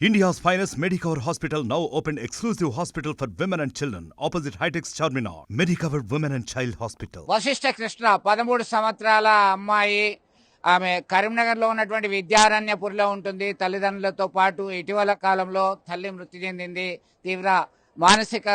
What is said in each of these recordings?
India's finest Medicover Hospital now opened exclusive hospital for women and children opposite Hightex Charminar. Medicover Women and Child Hospital. Vashishtha Krishna 13 సంవత్సరాల అమ్మాయి. ఆమె కరీంనగర్లో ఉన్నటువంటి విద్యారణ్యపురిలో ఉంటుంది. తల్లిదండ్రులతో పాటు ఇటీవల కాలంలో తల్లి మృతి చెందింది. తీవ్ర మానసిక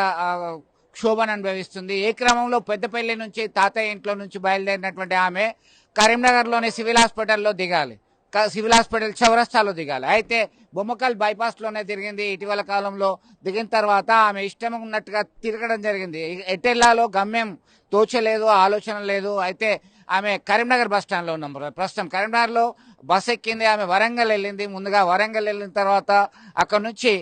క్షోభను అనుభవిస్తుంది. ఈ క్రమంలో పెద్దపల్లి నుంచి తాతయ్య ఇంట్లో నుంచి బయలుదేరినటువంటి ఆమె కరీంనగర్లోని సివిల్ హాస్పిటల్లో దిగాలి. సివిల్ హాస్పిటల్ చౌరస్తాలో దిగాలి. అయితే బొమ్మకల్ బైపాస్లోనే తిరిగింది. ఇటీవల కాలంలో దిగిన తర్వాత ఆమె ఇష్టం ఉన్నట్టుగా తిరగడం జరిగింది. ఎటెల్లాలో గమ్యం తోచలేదు, ఆలోచన లేదు. అయితే ఆమె కరీంనగర్ బస్ స్టాండ్లో ఉన్నాం ప్రస్తుతం. కరీంనగర్లో బస్ ఎక్కింది. ఆమె వరంగల్ వెళ్ళింది. ముందుగా వరంగల్ వెళ్ళిన తర్వాత అక్కడ నుంచి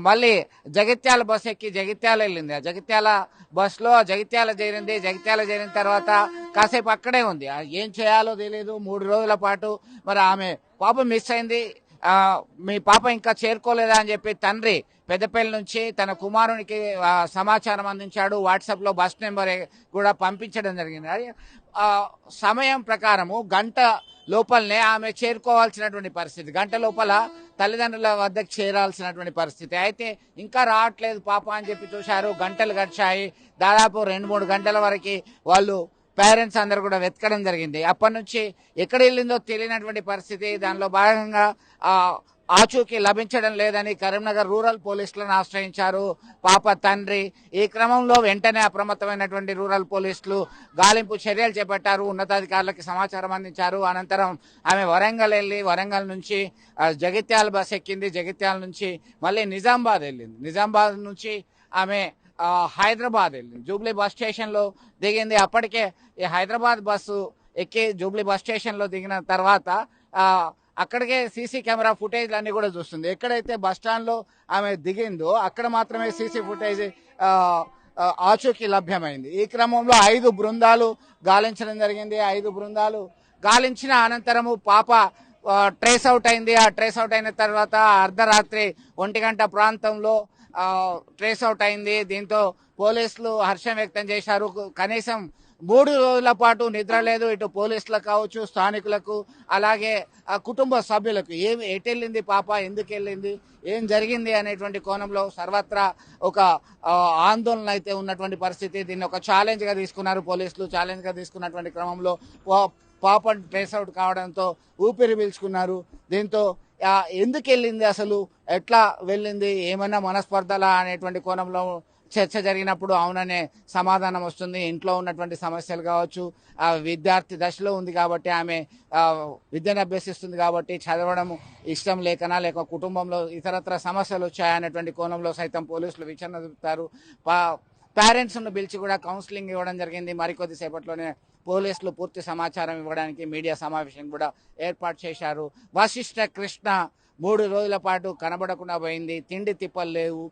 మళ్ళీ జగిత్యాల బస్ ఎక్కి జగిత్యాల వెళ్ళింది. ఆ జగిత్యాల బస్లో జగిత్యాల చేరింది. జగిత్యాల చేరిన తర్వాత కాసేపు అక్కడే ఉంది. ఏం చేయాలో తెలియదు. 3 రోజుల పాటు మరి ఆమె పాప మిస్ అయింది. మీ పాప ఇంకా చేరుకోలేదా అని చెప్పి తండ్రి పెద్దపల్లి నుంచి తన కుమారునికి సమాచారం అందించాడు. వాట్సాప్లో బస్ నెంబర్ కూడా పంపించడం జరిగింది. సమయం ప్రకారము గంట లోపలనే ఆమె చేరుకోవాల్సినటువంటి పరిస్థితి. గంట లోపల తల్లిదండ్రుల వద్దకు చేరాల్సినటువంటి పరిస్థితి. అయితే ఇంకా రావట్లేదు పాప అని చెప్పి చూశారు. గంటలు గడిచాయి. దాదాపు 2-3 గంటల వరకు వాళ్ళు పేరెంట్స్ అందరు కూడా వెతకడం జరిగింది. అప్పటి నుంచి ఎక్కడ వెళ్ళిందో తెలియనటువంటి పరిస్థితి. దానిలో భాగంగా ఆచూకీ లభించడం లేదని కరీంనగర్ రూరల్ పోలీసులను ఆశ్రయించారు పాప తండ్రి. ఈ క్రమంలో వెంటనే అప్రమత్తమైనటువంటి రూరల్ పోలీసులు గాలింపు చర్యలు చేపట్టారు. ఉన్నతాధికారులకు సమాచారం అందించారు. అనంతరం ఆమె వరంగల్ వెళ్ళి వరంగల్ నుంచి జగిత్యాల బస్ ఎక్కింది. జగిత్యాల నుంచి మళ్ళీ నిజామాబాద్ వెళ్ళింది. నిజామాబాద్ నుంచి ఆమె హైదరాబాద్ వెళ్ళింది. జూబ్లీ బస్ స్టేషన్లో దిగింది. అప్పటికే ఈ హైదరాబాద్ బస్సు ఎక్కి జూబ్లీ బస్ స్టేషన్లో దిగిన తర్వాత అక్కడికే సీసీ కెమెరా ఫుటేజ్ అన్ని కూడా చూస్తుంది. ఎక్కడైతే బస్ స్టాండ్లో ఆమె దిగిందో అక్కడ మాత్రమే సీసీ ఫుటేజ్ ఆచూకీ లభ్యమైంది. ఈ క్రమంలో 5 బృందాలు గాలించడం జరిగింది. 5 బృందాలు గాలించిన అనంతరము పాప ట్రేస్ అవుట్ అయింది. ఆ ట్రేస్ అవుట్ అయిన తర్వాత అర్ధరాత్రి 1 గంట ప్రాంతంలో ట్రేస్ అవుట్ అయింది. దీంతో పోలీసులు హర్షం వ్యక్తం చేశారు. కనీసం 3 రోజుల పాటు నిద్ర లేదు. ఇటు పోలీసులకు కావచ్చు, స్థానికులకు, అలాగే కుటుంబ సభ్యులకు ఎటు వెళ్ళింది పాప, ఎందుకు వెళ్ళింది, ఏం జరిగింది అనేటువంటి కోణంలో సర్వత్రా ఒక ఆందోళన అయితే ఉన్నటువంటి పరిస్థితి. దీన్ని ఒక ఛాలెంజ్ గా తీసుకున్నారు పోలీసులు. ఛాలెంజ్ గా తీసుకున్నటువంటి క్రమంలో పాప ట్రేస్ అవుట్ కావడంతో ఊపిరి పీల్చుకున్నారు. దీంతో ఎందుకు వెళ్ళింది, అసలు ఎట్లా వెళ్ళింది, ఏమైనా మనస్పర్ధలా అనేటువంటి కోణంలో చర్చ జరిగినప్పుడు అవుననే సమాధానం వస్తుంది. ఇంట్లో ఉన్నటువంటి సమస్యలు కావచ్చు, విద్యార్థి దశలో ఉంది కాబట్టి ఆమె విద్యను అభ్యసిస్తుంది కాబట్టి చదవడం ఇష్టం లేకనా, లేక కుటుంబంలో ఇతరత్ర సమస్యలు వచ్చాయనేటువంటి కోణంలో సైతం పోలీసులు విచారణ జరుపుతారు. పేరెంట్స్ను పిలిచి కూడా కౌన్సిలింగ్ ఇవ్వడం జరిగింది. మరికొద్ది సేపట్లోనే పోలీసులు పూర్తి సమాచారం ఇవ్వడానికి మీడియా సమావేశం కూడా ఏర్పాటు చేశారు. వశిష్ఠ కృష్ణ 3 రోజుల పాటు కనబడకుండా పోయింది. తిండి తిప్పలు లేవు.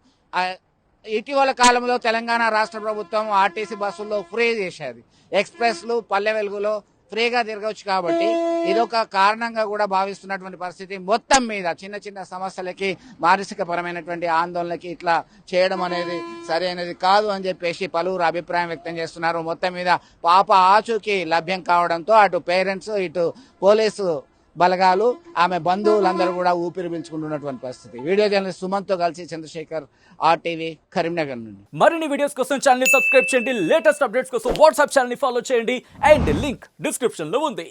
ఇటీవల కాలంలో తెలంగాణ రాష్ట్ర ప్రభుత్వం ఆర్టీసీ బస్సుల్లో ఫ్రీ చేసేది. ఎక్స్ప్రెస్లు పల్లె వెలుగులో ఫ్రీగా తిరగవచ్చు కాబట్టి ఇదొక కారణంగా కూడా భావిస్తున్నటువంటి పరిస్థితి. మొత్తం మీద చిన్న చిన్న సమస్యలకి, మానసిక పరమైనటువంటి ఆందోళనకి ఇట్లా చేయడం అనేది సరైనది కాదు అని చెప్పేసి పలువురు అభిప్రాయం వ్యక్తం చేస్తున్నారు. మొత్తం మీద పాప ఆచూకీ లభ్యం కావడంతో అటు పేరెంట్స్, ఇటు పోలీసు బలగాలు, ఆమె బంధువులందరూ కూడా ఊపిరి పీల్చుకుంటున్నటువంటి పరిస్థితి. వీడియో జర్నలిస్ట్ సుమన్ తో కలిసి చంద్రశేఖర్, RTV కరీంనగర్ నుండి. మరిన్ని వీడియోస్ కోసం ఛానల్ ని సబ్స్క్రైబ్ చేయండి. లేటెస్ట్ అప్డేట్స్ కోసం వాట్సాప్ ఛానల్ ని ఫాలో చేయండి. అండ్ లింక్ డిస్క్రిప్షన్ లో ఉంది.